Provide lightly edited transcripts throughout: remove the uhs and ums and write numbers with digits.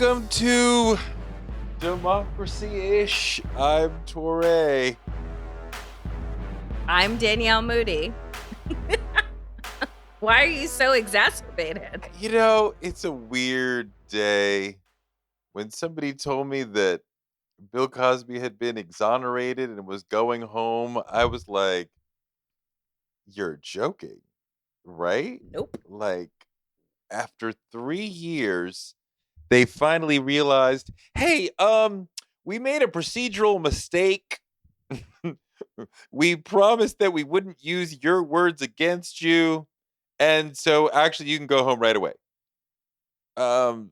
Welcome to Democracy-ish. I'm Torre. I'm Danielle Moody. Why are you so exacerbated? You know, it's a weird day. When somebody told me that Bill Cosby had been exonerated and was going home, I was like, you're joking, right? Nope. Like, after 3 years, they finally realized, hey, we made a procedural mistake. We promised that we wouldn't use your words against you. And so actually you can go home right away. Um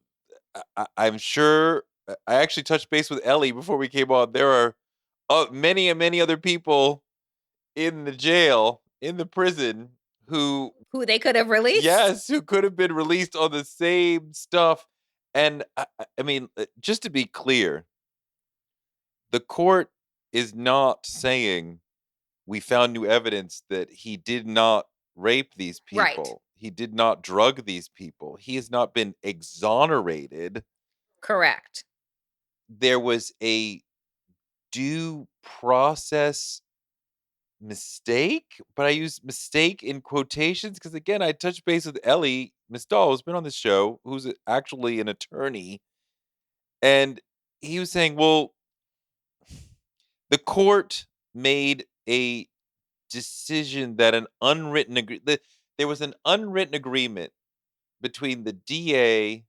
I'm sure I actually touched base with Ellie before we came on. There are many and many other people in the jail, in the prison who Who they could have released? yes, who could have been released on the same stuff. And I mean, just to be clear, the court is not saying we found new evidence that he did not rape these Right. people. He did not drug these people. He has not been exonerated. Correct. There was a due process mistake, but I use mistake in quotations because, again, I touched base with Ellie Mistal, who's been on the show, who's actually an attorney. And he was saying, well, the court made a decision that there was an unwritten agreement between the DA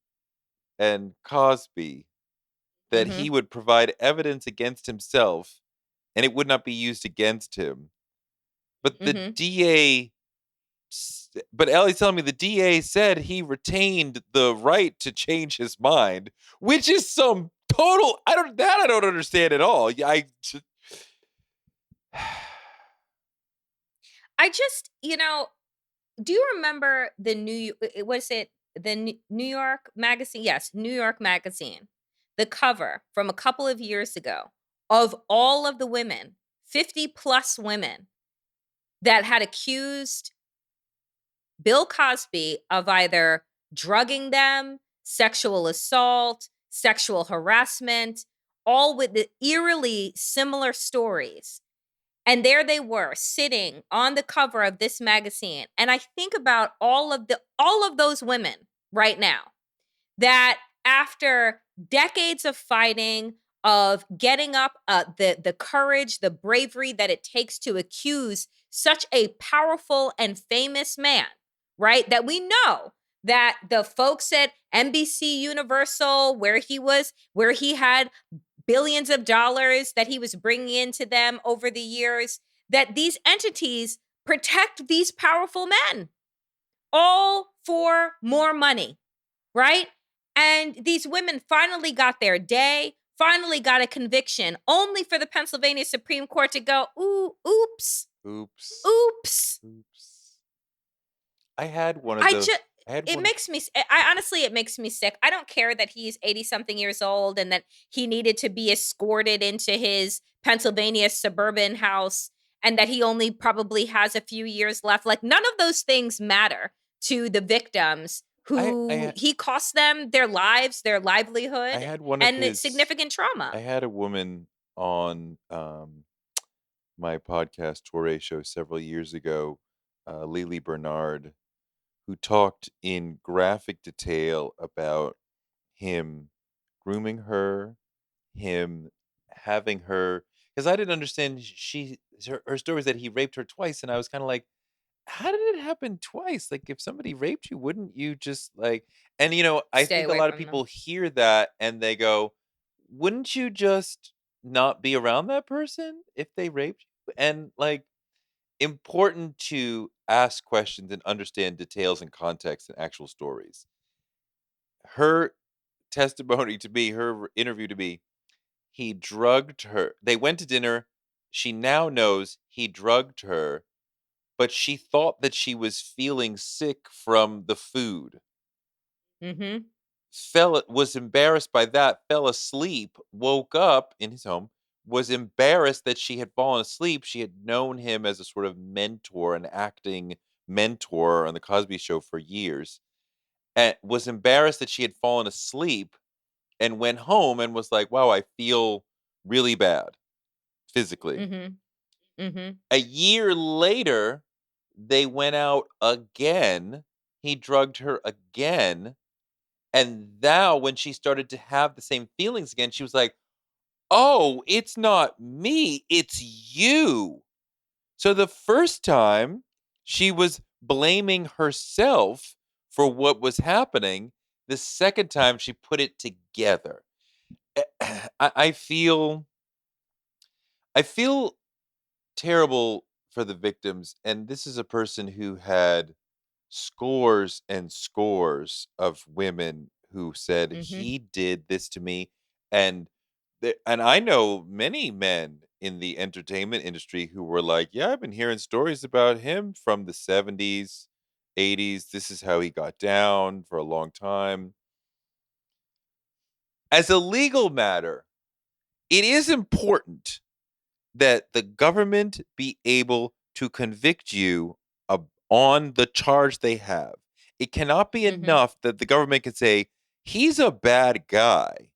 and Cosby that he would provide evidence against himself and it would not be used against him. But the DA but Ellie's telling me the DA said he retained the right to change his mind, which is some total I don't understand at all. I just, do you remember the New York magazine? Yes, New York magazine. The cover from a couple of years ago of all of the women, 50 plus women that had accused Bill Cosby of either drugging them, sexual assault, sexual harassment, all with the eerily similar stories. And there they were sitting on the cover of this magazine. And I think about all of those women right now that after decades of fighting, of getting up, the courage, the bravery that it takes to accuse such a powerful and famous man, right? That we know that the folks at NBC Universal, where he had billions of dollars that he was bringing into them over the years, that these entities protect these powerful men, all for more money, right? And these women finally got their day, finally got a conviction, only for the Pennsylvania Supreme Court to go, ooh, oops. Oops. Oops. Oops. I had one of those. It makes me sick. I don't care that he's 80 something years old and that he needed to be escorted into his Pennsylvania suburban house and that he only probably has a few years left. Like, none of those things matter to the victims who he cost them their lives, their livelihood, and significant trauma. I had a woman on my podcast Torre show several years ago, Lily Bernard, who talked in graphic detail about him grooming her, him having her, because I didn't understand her story is that he raped her twice, and I was kind of like, how did it happen twice? Like, if somebody raped you, wouldn't you just like? And I Stay think a away lot of from people them. hear that and they go, wouldn't you just not be around that person if they raped you? And like, important to ask questions and understand details and context and actual stories. Her testimony to me, her interview to me, he drugged her. They went to dinner. She now knows he drugged her, but she thought that she was feeling sick from the food. Was embarrassed by that, fell asleep, woke up in his home, was embarrassed that she had fallen asleep. She had known him as a sort of mentor, an acting mentor on the Cosby Show for years, and was embarrassed that she had fallen asleep, and went home and was like, "Wow, I feel really bad physically." Mhm. Mhm. A year later, they went out again. He drugged her again. And now, when she started to have the same feelings again, she was like, "Oh, it's not me, it's you." So the first time, she was blaming herself for what was happening. The second time, she put it together. I feel terrible for the victims, and this is a person who had scores and scores of women who said, Mhm. "He did this to me," and and I know many men in the entertainment industry who were like, "Yeah, I've been hearing stories about him from the '70s, '80s. This is how he got down for a long time." As a legal matter, it is important that the government be able to convict you on the charge they have. It cannot be Mhm. enough that the government can say, "He's a bad guy.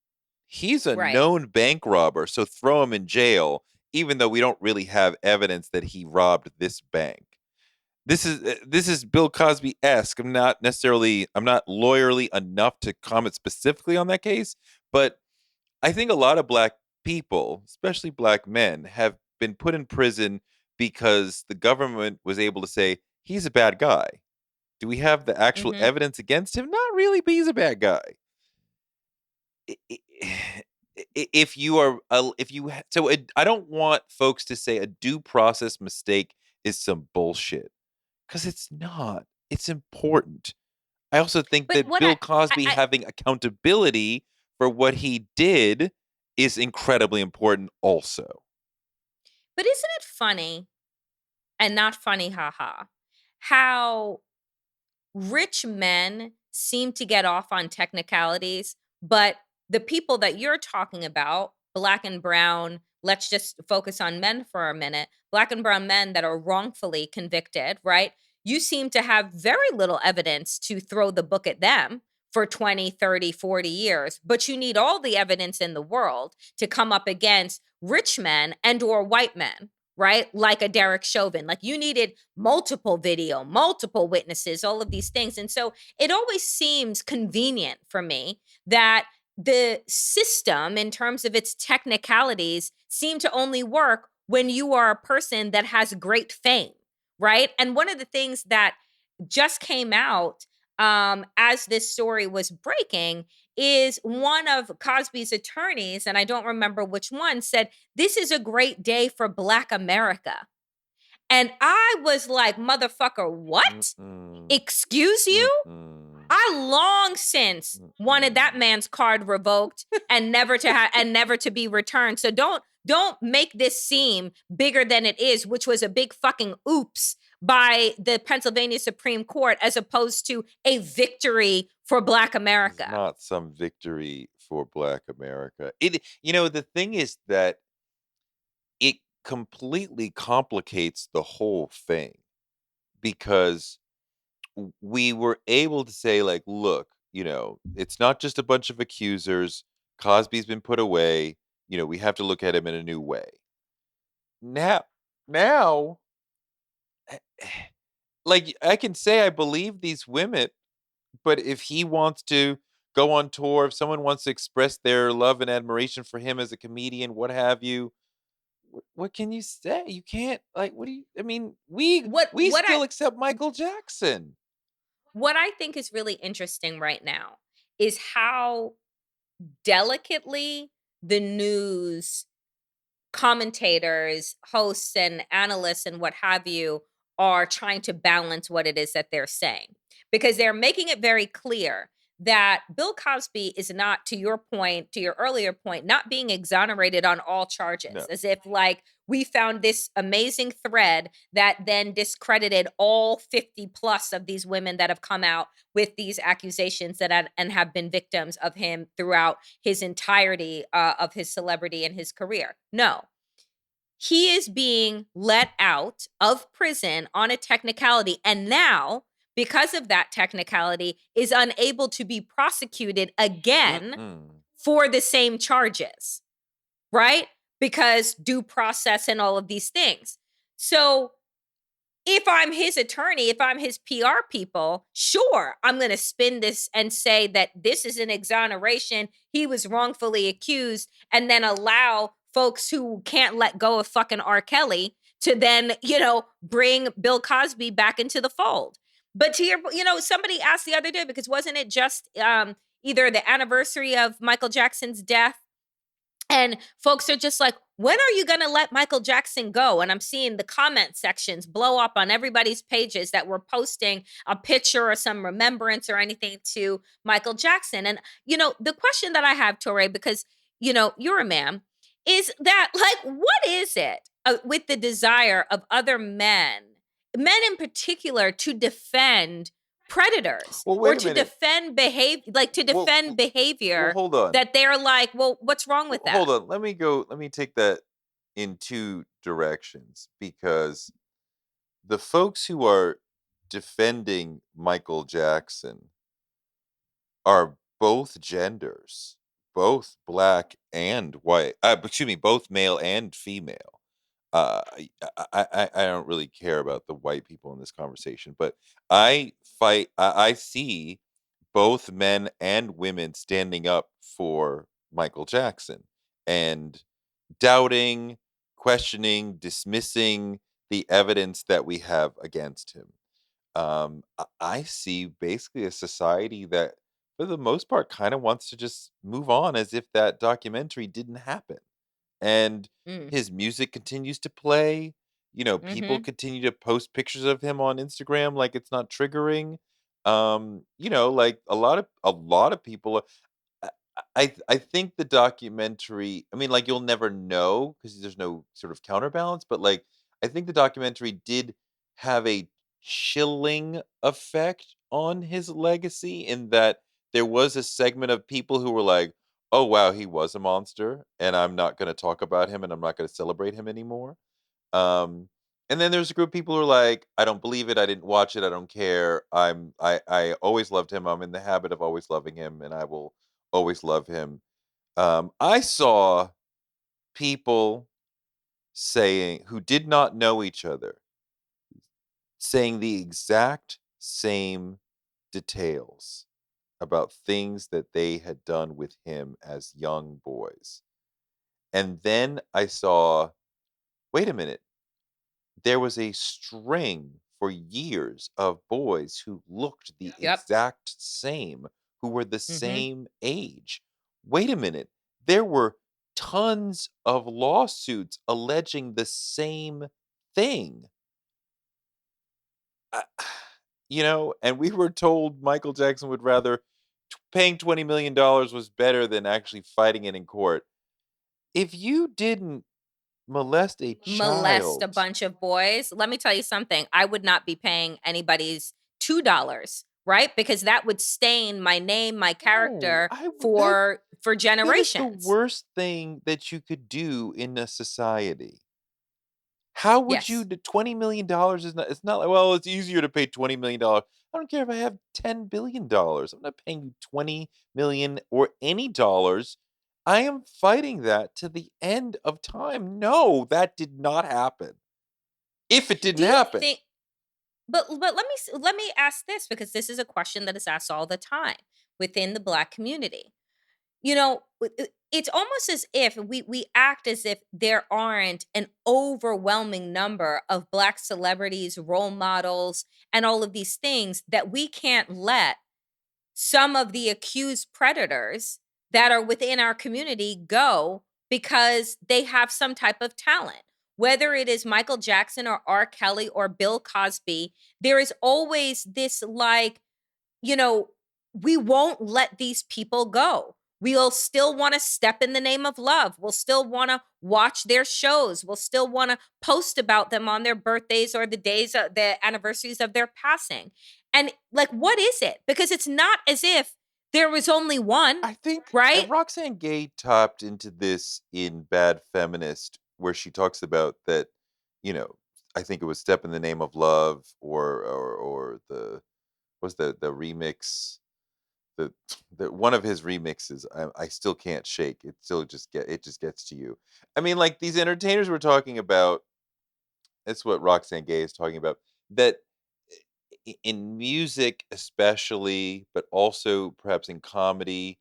He's a Right. known bank robber, so throw him in jail," even though we don't really have evidence that he robbed this bank. This is Bill Cosby-esque. I'm not lawyerly enough to comment specifically on that case, but I think a lot of black people, especially black men, have been put in prison because the government was able to say, "He's a bad guy." Do we have the actual Mhm. evidence against him? Not really, but he's a bad guy. I if you are if you ha so I don't want folks to say a due process mistake is some bullshit, because it's not. It's important. I also think But that what Bill I Cosby I having accountability for what he did is incredibly important also. but isn't it funny, and not funny, haha, how rich men seem to get off on technicalities, but the people that you're talking about, black and brown, let's just focus on men for a minute, black and brown men that are wrongfully convicted, right? You seem to have very little evidence to throw the book at them for 20, 30, 40 years, but you need all the evidence in the world to come up against rich men and or white men, right? Like a Derek Chauvin. Like you needed multiple video, multiple witnesses, all of these things. And so it always seems convenient for me that the system, in terms of its technicalities, seem to only work when you are a person that has great fame, right? And one of the things that just came out as this story was breaking is one of Cosby's attorneys, and I don't remember which one, said, "This is a great day for Black America." And I was like, "Motherfucker, what? Mm-mm, Excuse you?" mm-mm, I long since wanted that mm-mm. man's card revoked and never to have and never to be returned. So don't make this seem bigger than it is, which was a big fucking oops by the Pennsylvania Supreme Court as opposed to a victory for Black It's America. not some victory for Black America. The thing is that it completely complicates the whole thing because we were able to say, like, "Look, it's not just a bunch of accusers. Cosby's been put away. We have to look at him in a new way." Now, like, I can say I believe these women, but if he wants to go on tour, if someone wants to express their love and admiration for him as a comedian, what have you, what can you say? You can't, like, what do you I mean, What we what I still accept Michael Jackson. what I think is really interesting right now is how delicately the news commentators, hosts, and analysts, and what have you, are trying to balance what it is that they're saying. Because they're making it very clear that Bill Cosby is not, to your point, to your earlier point, not being exonerated on all charges, No. as if like we found this amazing thread that then discredited all 50 plus of these women that have come out with these accusations and have been victims of him throughout his entirety of his celebrity and his career. No, he is being let out of prison on a technicality, and now, because of that technicality, is unable to be prosecuted again Mm-mm. for the same charges, right? Because due process and all of these things. So if I'm his attorney, if I'm his PR people, sure, I'm going to spin this and say that this is an exoneration. He was wrongfully accused, and then allow folks who can't let go of fucking R. Kelly to then, bring Bill Cosby back into the fold. But to somebody asked the other day, because wasn't it just either the anniversary of Michael Jackson's death, and folks are just like, when are you going to let Michael Jackson go? And I'm seeing the comment sections blow up on everybody's pages that were posting a picture or some remembrance or anything to Michael Jackson. And, the question that I have, Torre, because, you're a man, is that like, what is it with the desire of other men in particular, to defend predators Well, or wait a to minute. defend behavior, like to Well, defend well, behavior hold on. that they're like, well, what's wrong with that? Hold on. Let me take that in two directions because the folks who are defending Michael Jackson are both genders, both black and white. Excuse me, both male and female. I don't really care about the white people in this conversation, but I see both men and women standing up for Michael Jackson and doubting, questioning, dismissing the evidence that we have against him. I see basically a society that, for the most part, kind of wants to just move on as if that documentary didn't happen. And Mm, his music continues to play. People mhm. continue to post pictures of him on Instagram like it's not triggering. Like a lot of people. I I think the documentary, I mean, like, you'll never know because there's no sort of counterbalance, but, like, I think the documentary did have a chilling effect on his legacy in that there was a segment of people who were like, "Oh, wow, he was a monster, and I'm not gonna talk about him, and I'm not gonna celebrate him anymore." Um, and then there's a group of people who are like, "I don't believe it, I didn't watch it, I don't care. I always loved him, I'm in the habit of always loving him, and I will always love him." I saw people saying who did not know each other, saying the exact same details about things that they had done with him as young boys. And then I saw, wait a minute, there was a string for years of boys who looked the Yep. exact same, who were the Mhm. same age. Wait a minute. There were tons of lawsuits alleging the same thing. I- and we were told Michael Jackson would rather paying $20 million was better than actually fighting it in court. If you didn't molest a Molest a child, bunch of boys. Let me tell you something. I would not be paying anybody's $2, right? Because that would stain my name, my no, character I would that for that is the generations. worst thing that you could do in a society. How would you Yes. the $20 million is not, it's not like, well, it's easier to pay $20 million. I don't care if I have $10 billion. I'm not paying you 20 million or any dollars. I am fighting that to the end of time. No, that did not happen. If it Do didn't you happen. think but let me ask this, because this is a question that is asked all the time within the black community. It's almost as if we act as if there aren't an overwhelming number of black celebrities, role models, and all of these things that we can't let some of the accused predators that are within our community go because they have some type of talent. Whether it is Michael Jackson or R. Kelly or Bill Cosby, there is always this like, you know, we won't let these people go. We'll still want to step in the name of love. We'll still want to watch their shows. We'll still want to post about them on their birthdays or the days of the anniversaries of their passing. And like, what is it? Because it's not as if there was only one, I think right? Roxane Gay tapped into this in Bad Feminist, where she talks about that, you know, I think it was Step in the Name of Love or the was the remix. the one of his remixes, I still can't shake. It just gets to you. I mean, like these entertainers we're talking about, that's what Roxanne Gay is talking about. That in music, especially, but also perhaps in comedy,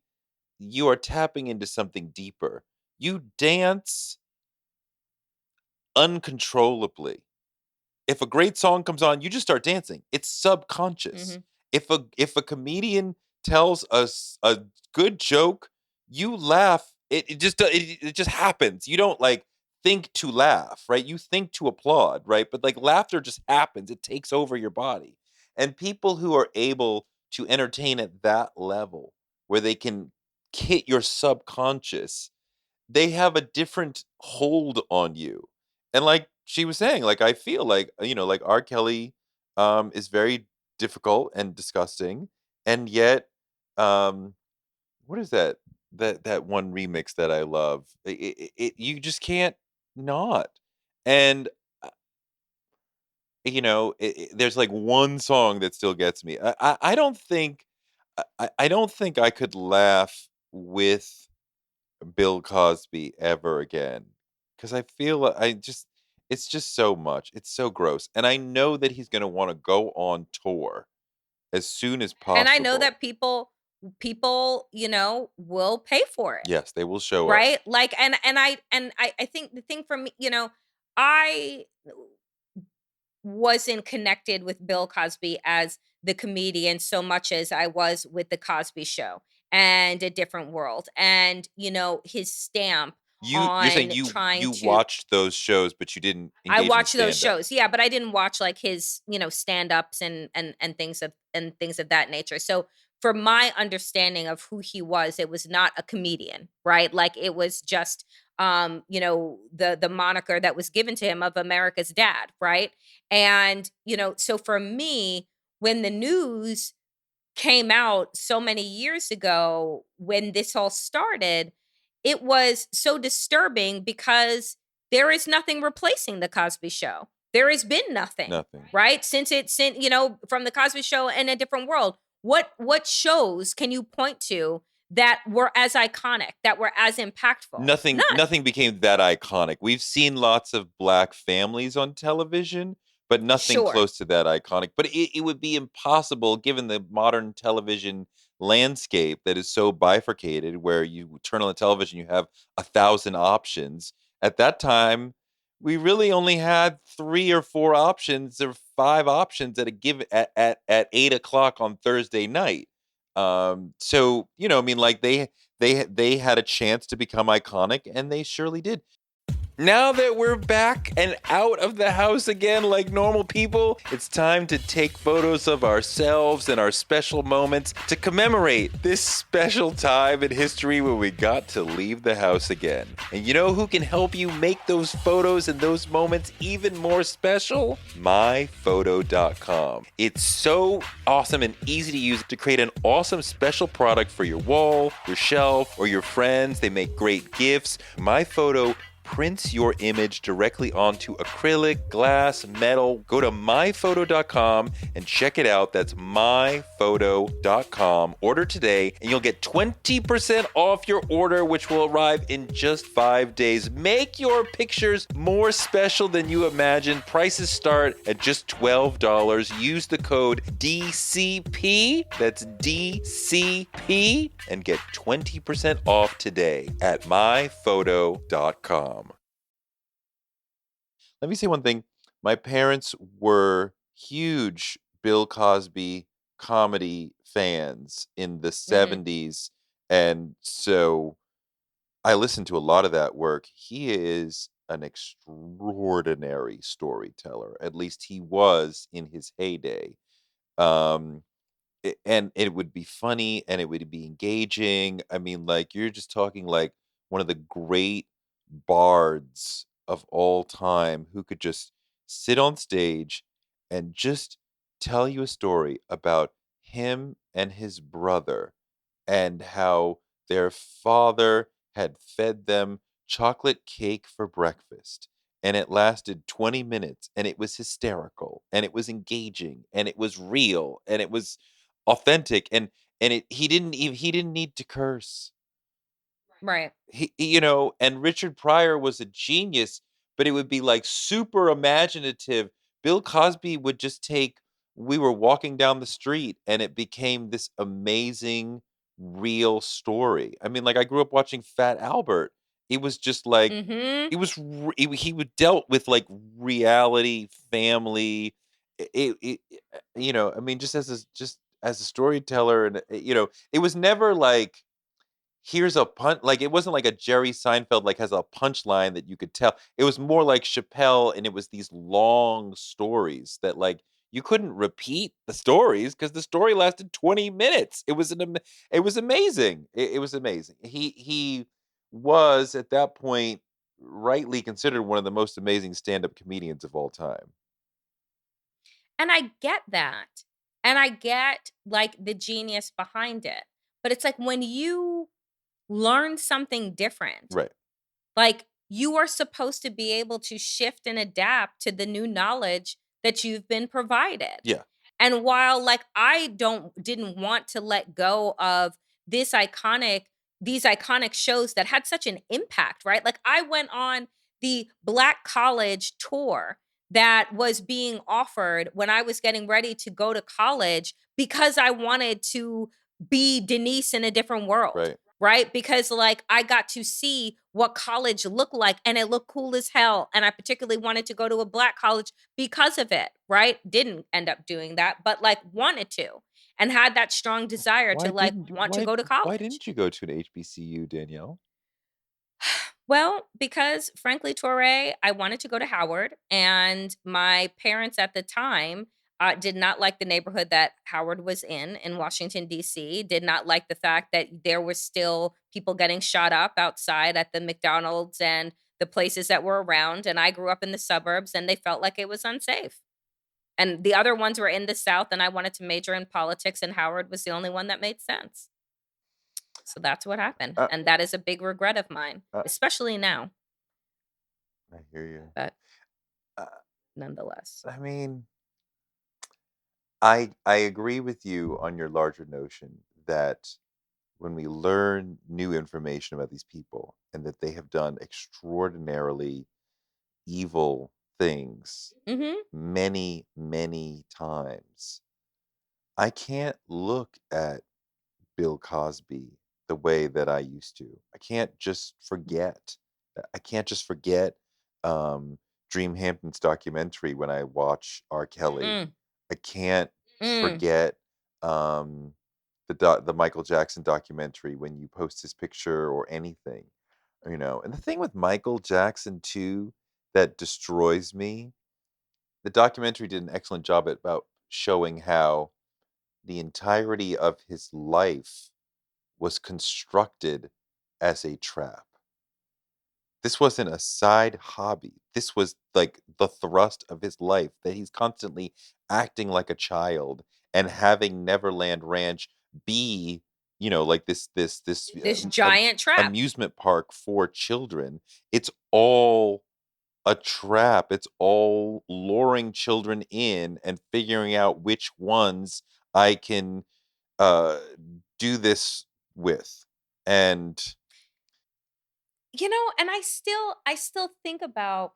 you are tapping into something deeper. You dance uncontrollably. If a great song comes on, you just start dancing. It's subconscious. Mhm. If a comedian tells us a good joke, you laugh. It just happens. You don't like think to laugh, right? You think to applaud, right? But like laughter just happens. It takes over your body. And people who are able to entertain at that level where they can hit your subconscious, they have a different hold on you. And like she was saying, like I feel like, like R. Kelly is very difficult and disgusting. And yet, um, what is that? That one remix that I love. You just can't not. And there's like one song that still gets me. I don't think I don't think I could laugh with Bill Cosby ever again, because I feel I just it's just so much. It's so gross, and I know that he's gonna wanna go on tour as soon as And I know possible. that people, will pay for it, Yes, they will show up. right? Like, and I think the thing for me, I wasn't connected with Bill Cosby as the comedian so much as I was with the Cosby Show and A Different World, and his stamp You're saying on trying you to. watched those shows, but you didn't I engage in watch those stand-up. shows, yeah, but I didn't watch like his, stand-ups and things of that nature. So for my understanding of who he was, it was not a comedian, right? Like it was just the moniker that was given to him of America's dad, right? And so for me, when the news came out so many years ago when this all started, it was so disturbing because there is nothing replacing the Cosby Show. There has been nothing, Nothing. right? Since from the Cosby Show and A Different World. What shows can you point to that were as iconic, that were as impactful? None. Nothing became that iconic. We've seen lots of black families on television, but nothing Sure. close to that iconic. But it would be impossible given the modern television landscape that is so bifurcated, where you turn on the television, you have 1,000 options. At that time, we really only had 3 or 4 options or 5 options at a give at 8 o'clock on Thursday night. So, I mean, like they had a chance to become iconic, and they surely did. Now that we're back and out of the house again like normal people, it's time to take photos of ourselves and our special moments to commemorate this special time in history when we got to leave the house again. And you know who can help you make those photos and those moments even more special? myphoto.com. It's so awesome and easy to use to create an awesome special product for your wall, your shelf, or your friends. They make great gifts. MyPhoto prints your image directly onto acrylic, glass, metal. Go to myphoto.com and check it out. That's myphoto.com. Order today and you'll get 20% off your order, which will arrive in just 5 days. Make your pictures more special than you imagine. Prices start at just $12. Use the code DCP, that's DCP, and get 20% off today at myphoto.com. Let me say one thing. My parents were huge Bill Cosby comedy fans in the Mhm. 70s. And so I listened to a lot of that work. He is an extraordinary storyteller. At least he was in his heyday. Um, and it would be funny and it would be engaging. I mean, like you're just talking like one of the great bards of all time who could just sit on stage and just tell you a story about him and his brother and how their father had fed them chocolate cake for breakfast. And it lasted 20 minutes and it was hysterical and it was engaging and it was real and it was authentic. and he didn't need to curse. Right. And Richard Pryor was a genius, but it would be, like, super imaginative. Bill Cosby would just take we were walking down the street, and it became this amazing, real story. I mean, like, I grew up watching Fat Albert. It was just like Mhm. it was r he would dealt with, like, reality, family. I mean, just as a storyteller and, it was never like here's a like, it wasn't like a Jerry Seinfeld, like, has a punchline that you could tell. It was more like Chappelle, and it was these long stories that, like, you couldn't repeat the stories because the story lasted 20 minutes. It was amazing. It was amazing. He was, at that point, rightly considered one of the most amazing stand-up comedians of all time. And I get that. And I get, like, the genius behind it. But it's like when you learn something different, Right. like, you are supposed to be able to shift and adapt to the new knowledge that you've been provided. Yeah. And while, like, I didn't want to let go of this iconic these iconic shows that had such an impact, right? Like, I went on the Black college tour that was being offered when I was getting ready to go to college because I wanted to be Denise in a different world, Right. right? Because, like, I got to see what college looked like, and it looked cool as hell, and I particularly wanted to go to a Black college because of it, right? Didn't end up doing that, but, like, wanted to, and had that strong desire to, like, want to go to Why college. didn't you go to an HBCU, Danielle? Well, because frankly, Torre, I wanted to go to Howard, and my parents at the time did not like the neighborhood that Howard was in Washington, D.C., did not like the fact that there were still people getting shot up outside at the McDonald's and the places that were around. And I grew up in the suburbs, and they felt like it was unsafe. And the other ones were in the South, and I wanted to major in politics, and Howard was the only one that made sense. So that's what happened. Uh, And that is a big regret of mine, uh, especially now. I hear you. But Uh, nonetheless. I mean, I agree with you on your larger notion that when we learn new information about these people and that they have done extraordinarily evil things Mhm. many, many times, I can't look at Bill Cosby the way that I used to. I can't just forget. I can't just forget um, Dream Hampton's documentary when I watch R. Kelly. Mm, I can't mm. forget the Michael Jackson documentary when you post his picture or anything, And the thing with Michael Jackson too that destroys me, the documentary did an excellent job about showing how the entirety of his life was constructed as a trap. This wasn't a side hobby. This was like the thrust of his life that he's constantly acting like a child and having Neverland Ranch be, like This giant trap. amusement park for children. It's all a trap. It's all luring children in and figuring out which ones I can uh do this with. And And I still think about,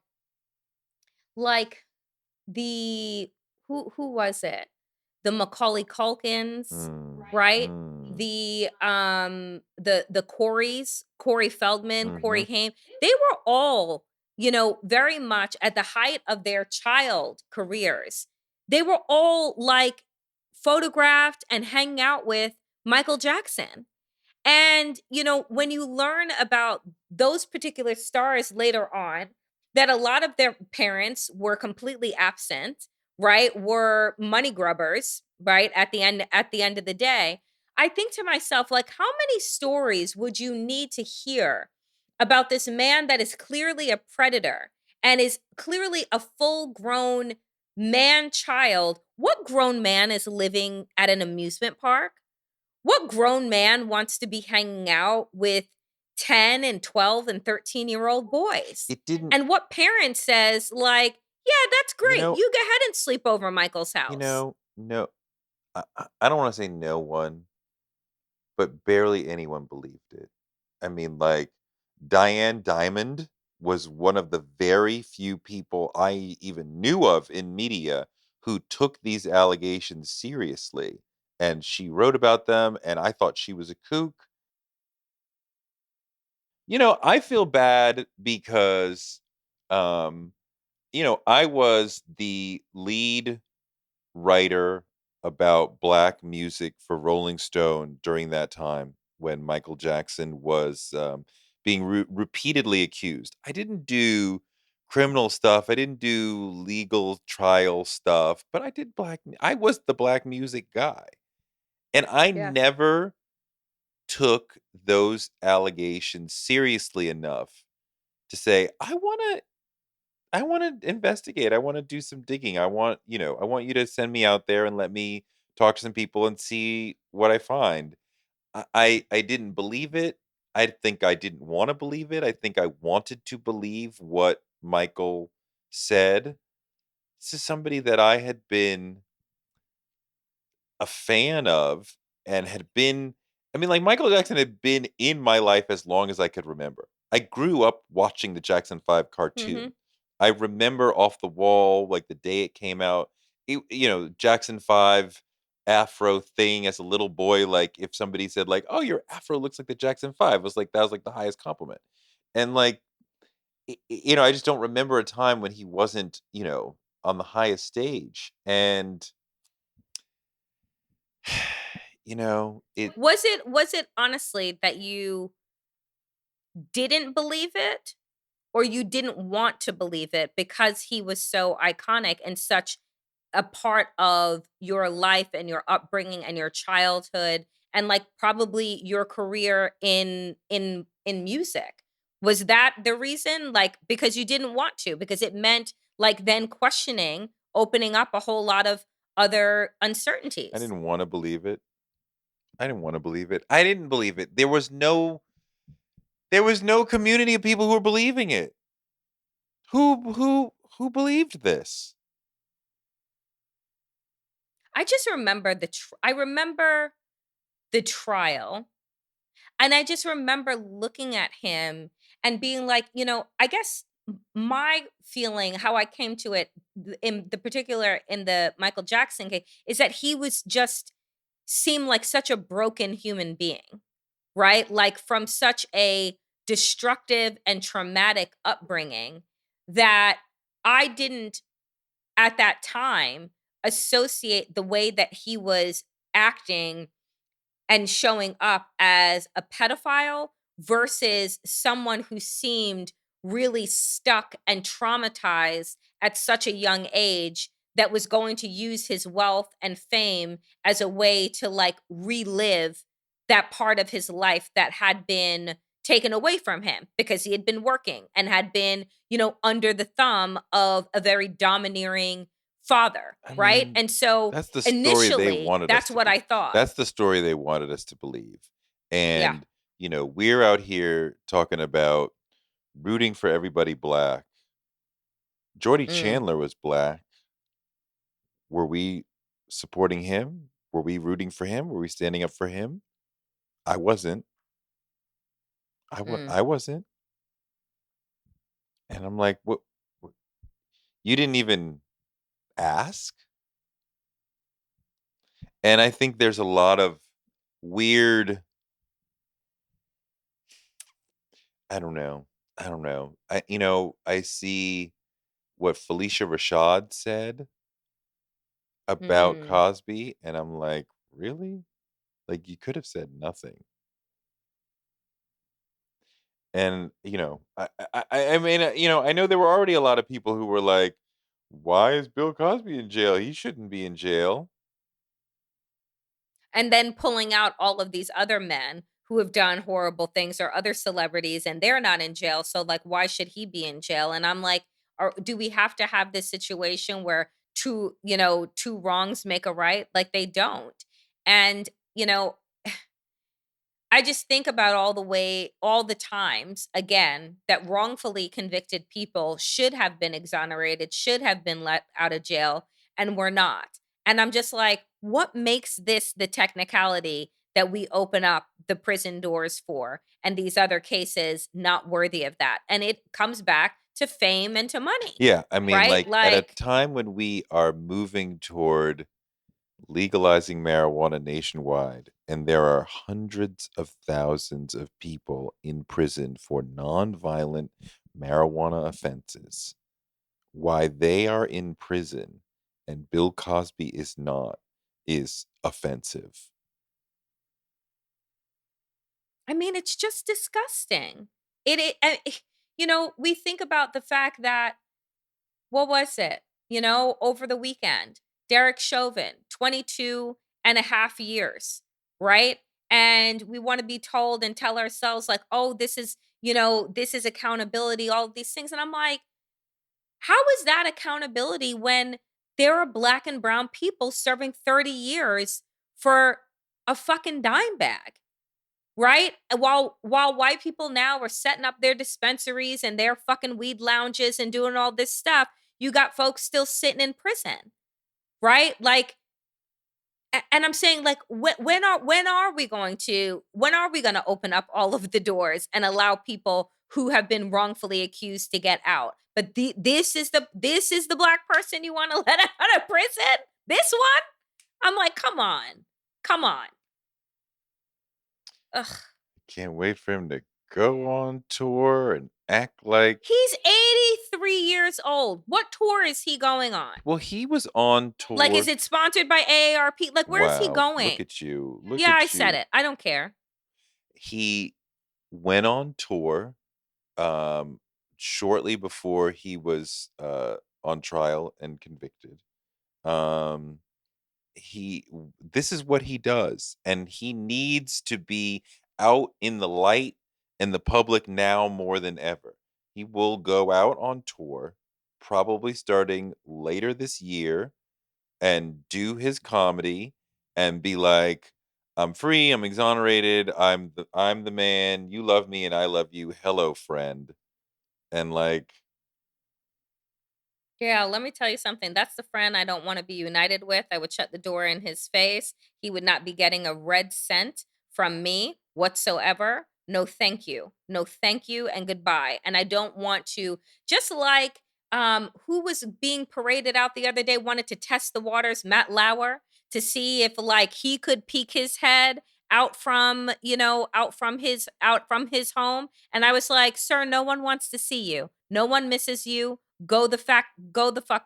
like, the who was it? The Macaulay Culkins, mm, right? mm, The Coreys, Corey Feldman, mhm. Corey Haim, they were all, very much at the height of their child careers. They were all, like, photographed and hanging out with Michael Jackson. And, when you learn about those particular stars later on, that a lot of their parents were completely absent, right? Were money grubbers, right? At the end of the day, I think to myself, like, how many stories would you need to hear about this man that is clearly a predator and is clearly a full-grown man child? What grown man is living at an amusement park? What grown man wants to be hanging out with 10 and 12 and 13-year-old boys? It didn't And what parent says, like, "Yeah, that's you great. know You go ahead and sleep over Michael's house." no, I don't wanna say no one, but barely anyone believed it. I mean, like, Diane Dimond was one of the very few people I even knew of in media who took these allegations seriously, and she wrote about them, and I thought she was a kook. I feel bad because, um, I was the lead writer about black music for Rolling Stone during that time when Michael Jackson was, being repeatedly accused. I didn't do criminal stuff, I didn't do legal trial stuff, but I was the black music guy, and I Yes. never took those allegations seriously enough to say, I wanna investigate, I wanna do some digging, I want you to send me out there and let me talk to some people and see what I find." I didn't believe it. I think I didn't wanna believe it. I think I wanted to believe what Michael said. This is somebody that I had been a fan of and had been I mean, like, Michael Jackson had been in my life as long as I could remember. I grew up watching the Jackson 5 Mhm. cartoon. I remember Off the Wall, like, the day it came out. Jackson 5 afro thing as a little boy, like, if somebody said, like, "Oh, your afro looks like the Jackson 5," was like that was, like, the highest compliment. And, like, I just don't remember a time when he wasn't, on the highest stage. And, it Was it honestly that you didn't believe it, or you didn't want to believe it because he was so iconic and such a part of your life and your upbringing and your childhood and, like, probably your career in music? Was that the reason? Like, because you didn't want to, because it meant, like, then questioning, opening up a whole lot of other I uncertainties. didn't wanna believe it. I didn't wanna believe it. I didn't believe it. There was no community of people who were believing it. Who believed this? I remember the trial. And I just remember looking at him and being like, I guess my feeling, how I came to it in the particular in the Michael Jackson case, is that he was just seemed like such a broken human being, right? Like from such a destructive and traumatic upbringing that I didn't at that time associate the way that he was acting and showing up as a pedophile versus someone who seemed really stuck and traumatized at such a young age that was going to use his wealth and fame as a way to like relive that part of his life that had been taken away from him because he had been working and had been, under the thumb of a very domineering father, I right? mean, And so that's the story they initially, wanted us that's to what I believe. thought. That's the story they wanted us to believe. Yeah. And, we're out here talking about rooting for everybody black. Jordy Mm. Chandler was black. Were we supporting him? Were we rooting for him? Were we standing up for him? I wasn't. Mm. I wasn't. And I'm like, "What you didn't even ask?" And I think there's a lot of weird I don't know. I don't know. I see what Felicia Rashad said about Mm. Cosby, and I'm like, "Really? Like, you could have said nothing." And, I mean, I know there were already a lot of people who were like, "Why is Bill Cosby in jail? He shouldn't be in jail." And then pulling out all of these other men who have done horrible things or other celebrities and they're not in jail. So like why should he be in jail? And I'm like, do we have to have this situation where two wrongs make a right? Like they don't. And, I just think about all the times, again, that wrongfully convicted people should have been exonerated, should have been let out of jail, and were not. And I'm just like, what makes this the technicality that we open up the prison doors for, and these other cases not worthy of that. And it comes back to fame and to money, Yeah, I mean, right? like, at a Like, time when we are moving toward legalizing marijuana nationwide, and there are hundreds of thousands of people in prison for nonviolent marijuana offenses, why they are in prison and Bill Cosby is not is offensive. I mean, it's just disgusting. We think about the fact that, what was it? Over the weekend, Derek Chauvin, 22 and a half years, right? And we want to be told and tell ourselves, like, oh, this is accountability, all of these things. And I'm like, how is that accountability when there are black and brown people serving 30 years for a fucking dime bag? Right? While white people now are setting up their dispensaries and their fucking weed lounges and doing all this stuff, you got folks still sitting in prison, right? Like, and I'm saying, like, when are we going to open up all of the doors and allow people who have been wrongfully accused to get out? But this is the black person you want to let out of prison? This one? I'm like, come on. Come on. Ugh. Can't wait for him to go on tour and act like He's 83 years old. What tour is he going on? well, he was on Like, is tour. it sponsored by AARP? Like, where is he Wow, look going? at you. Look Yeah, I at said you. it. I don't care. He went on tour um shortly before he was on trial and convicted. Um this is what he does, and he needs to be out in the light and the public now more than ever. He will go out on tour probably starting later this year and do his comedy and be like, I'm free, I'm exonerated, I'm the man, you love me and I love you. Hello, friend. And like, Yeah, let me tell you something. That's the friend I don't want to be united with. I would shut the door in his face. He would not be getting a red cent from me whatsoever. No, thank you. No, thank you and goodbye. And I don't want to, just like who was being paraded out the other day wanted to test the waters, Matt Lauer, to see if like he could peek his head out from his home. And I was like, sir, no one wants to see you. No one misses you. Go the fuck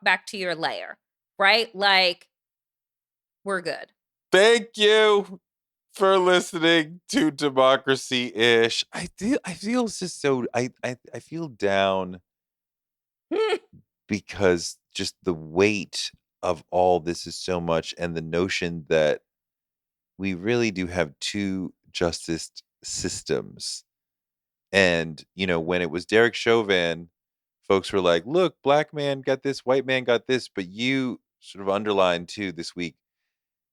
back to your lair, right? Like, we're good. thank you for listening to Democracy Ish. I feel just so I feel down because just the weight of all this is so much, and the notion that we really do have two justice systems. And, when it was Derek Chauvin, folks were like, look, black man got this, white man got this, but you sort of underlined too this week,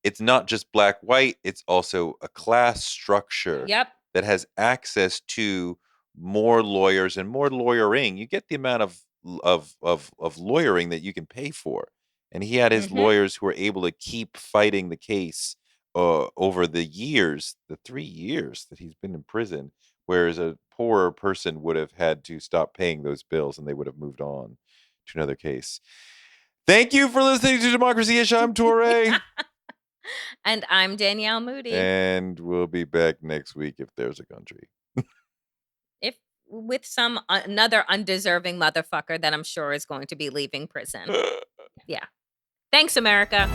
it's not just black white, it's also a class structure Yep. that has access to more lawyers and more lawyering. You get the amount of lawyering that you can pay for. And he had his Mm-hmm. lawyers who were able to keep fighting the case over the years, the 3 years that he's been in prison, whereas a poorer person would have had to stop paying those bills and they would have moved on to another case. Thank you for listening to Democracy Ish. I'm Torre. And I'm Danielle Moody. And we'll be back next week if there's a country. If with some another undeserving motherfucker that I'm sure is going to be leaving prison. Yeah. Thanks, America.